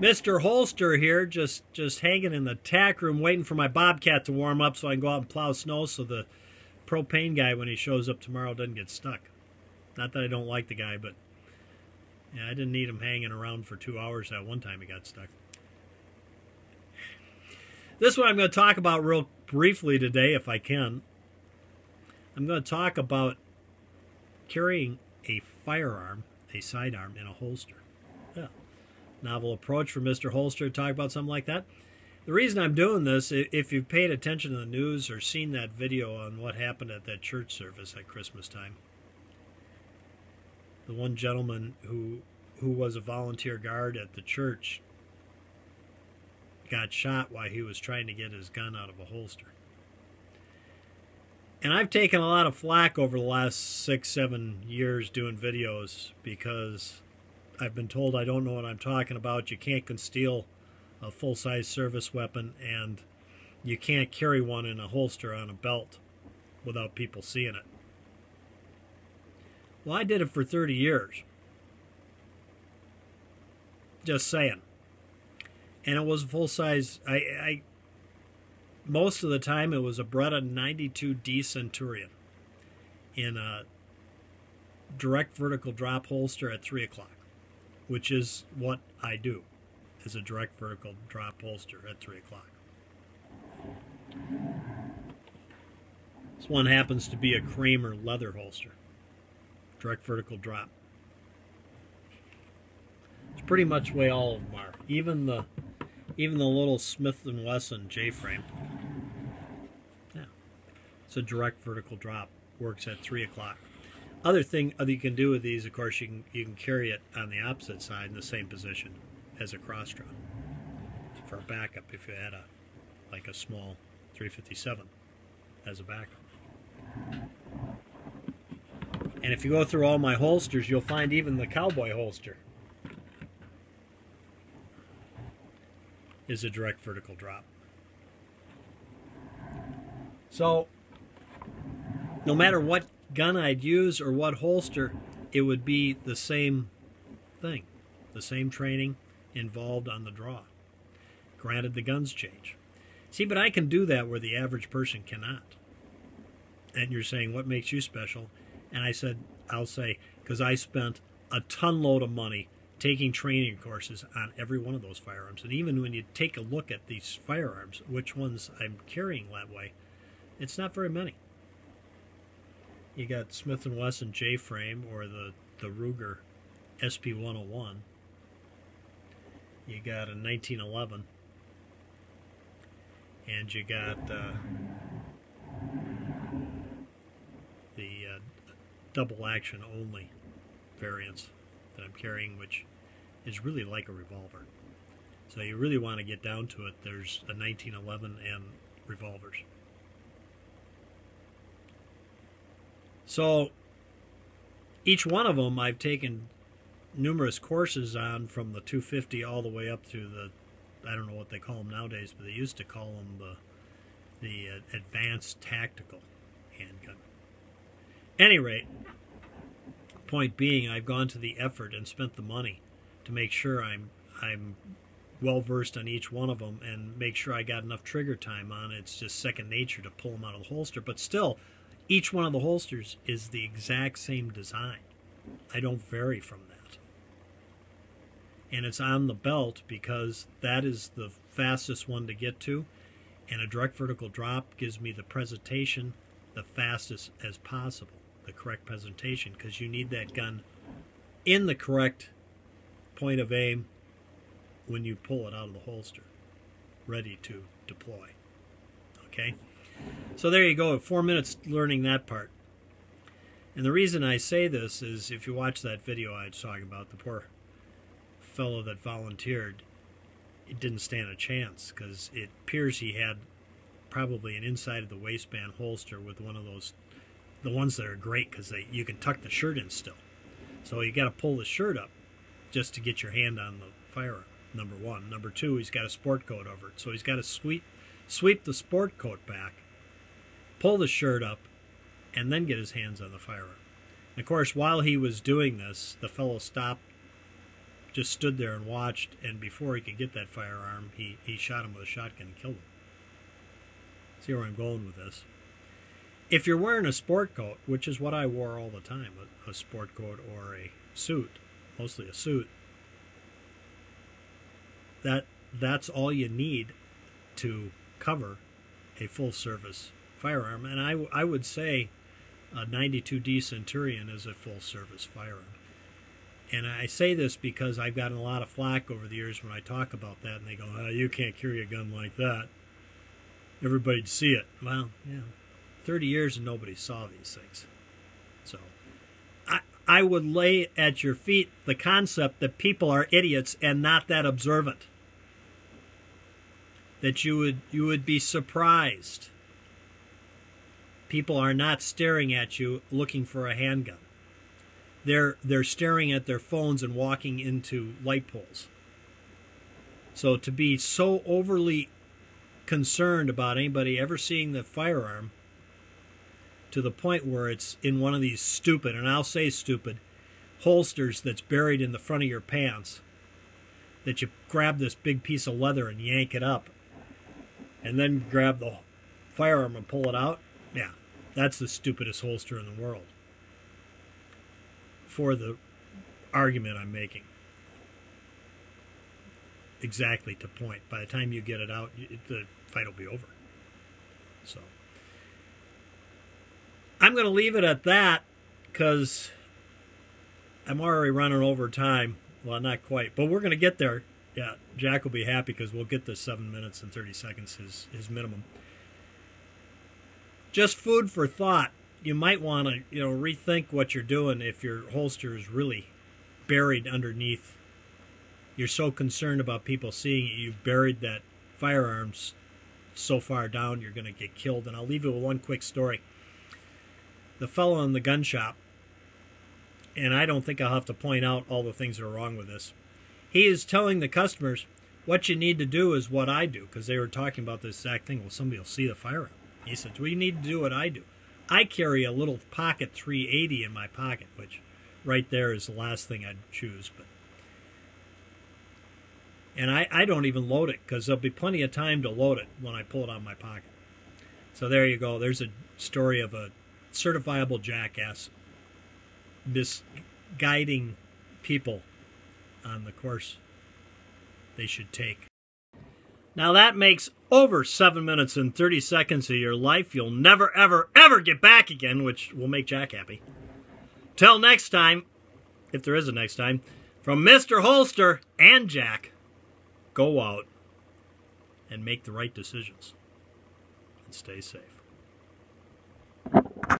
Mr. Holster here, just hanging in the tack room waiting for my Bobcat to warm up so I can go out and plow snow so the propane guy, when he shows up tomorrow, doesn't get stuck. Not that I don't like the guy, but yeah, I didn't need him hanging around for 2 hours that one time he got stuck. This one I'm going to talk about real briefly today, if I can. I'm going to talk about carrying a firearm, a sidearm, in a holster. Yeah. Novel approach for Mr. Holster to talk about something like that. The reason I'm doing this, if you've paid attention to the news or seen that video on what happened at that church service at Christmas time, the one gentleman who was a volunteer guard at the church got shot while he was trying to get his gun out of a holster. And I've taken a lot of flack over the last 6-7 years doing videos because I've been told I don't know what I'm talking about. You can't conceal a full-size service weapon, and you can't carry one in a holster on a belt without people seeing it. Well, I did it for 30 years. Just saying. And it was a full-size. Most of the time it was a Beretta 92D Centurion in a direct vertical drop holster at 3 o'clock, which is what I do, is a direct vertical drop holster at 3 o'clock. This one happens to be a Kramer leather holster, direct vertical drop. It's pretty much the way all of them are. Even the little Smith & Wesson J-frame. Yeah, it's a direct vertical drop. Works at 3 o'clock. Other thing you can do with these, of course, you can carry it on the opposite side in the same position as a cross draw for a backup if you had like a small 357 as a backup. And if you go through all my holsters, you'll find even the cowboy holster is a direct vertical drop. So no matter what gun I'd use or what holster, it would be the same thing, the same training involved on the draw. Granted, the guns change. See, but I can do that where the average person cannot. And you're saying, what makes you special? And I said, I'll say, because I spent a ton load of money taking training courses on every one of those firearms. And even when you take a look at these firearms, which ones I'm carrying that way, it's not very many. You got Smith & Wesson J-frame or the Ruger SP101. You got a 1911. And you got the double action only variants that I'm carrying, which is really like a revolver. So you really want to get down to it. There's a 1911 and revolvers. So each one of them I've taken numerous courses on, from the 250 all the way up through the, I don't know what they call them nowadays, but they used to call them the advanced tactical handgun. Any rate, point being, I've gone to the effort and spent the money to make sure I'm well versed on each one of them and make sure I got enough trigger time on it. It's just second nature to pull them out of the holster, but still, each one of the holsters is the exact same design. I don't vary from that. And it's on the belt because that is the fastest one to get to, and a direct vertical drop gives me the presentation the fastest as possible, the correct presentation, because you need that gun in the correct point of aim when you pull it out of the holster, ready to deploy. Okay? So there you go, 4 minutes learning that part. And the reason I say this is, if you watch that video I was talking about, the poor fellow that volunteered, it didn't stand a chance, because it appears he had probably an inside of the waistband holster with one of those, the ones that are great because you can tuck the shirt in still. So you got to pull the shirt up just to get your hand on the firearm, number one. Number two, he's got a sport coat over it, so he's got to sweep the sport coat back, pull the shirt up, and then get his hands on the firearm. And of course, while he was doing this, the fellow stopped just stood there and watched, and before he could get that firearm, he shot him with a shotgun and killed him. See where I'm going with this? If you're wearing a sport coat, which is what I wore all the time, a sport coat or a suit, mostly a suit, that's all you need to cover a full-service firearm. And I would say a 92D Centurion is a full-service firearm. And I say this because I've gotten a lot of flack over the years when I talk about that, and they go, oh, you can't carry a gun like that. Everybody'd see it. Well, yeah, 30 years and nobody saw these things. So I would lay at your feet the concept that people are idiots and not that observant. That you would be surprised. People are not staring at you looking for a handgun. They're staring at their phones and walking into light poles. So to be so overly concerned about anybody ever seeing the firearm to the point where it's in one of these stupid, and I'll say stupid, holsters that's buried in the front of your pants, that you grab this big piece of leather and yank it up and then grab the firearm and pull it out, yeah, that's the stupidest holster in the world for the argument I'm making. Exactly to point. By the time you get it out, the fight will be over. So I'm going to leave it at that because I'm already running over time. Well, not quite, but we're going to get there. Yeah, Jack will be happy because we'll get to 7 minutes and 30 seconds, his minimum. Just food for thought. You might want to, rethink what you're doing if your holster is really buried underneath. You're so concerned about people seeing it, you've buried that firearms so far down you're going to get killed. And I'll leave you with one quick story. The fellow in the gun shop, and I don't think I'll have to point out all the things that are wrong with this. He is telling the customers, what you need to do is what I do, because they were talking about this exact thing. Well, somebody will see the firearm. He said, well, you need to do what I do. I carry a little pocket 380 in my pocket, which right there is the last thing I'd choose. And I don't even load it, because there'll be plenty of time to load it when I pull it out of my pocket. So there you go. There's a story of a certifiable jackass misguiding people on the course they should take. Now that makes over 7 minutes and 30 seconds of your life you'll never, ever, ever get back again, which will make Jack happy. Till next time, if there is a next time, from Mr. Holster and Jack, go out and make the right decisions and stay safe.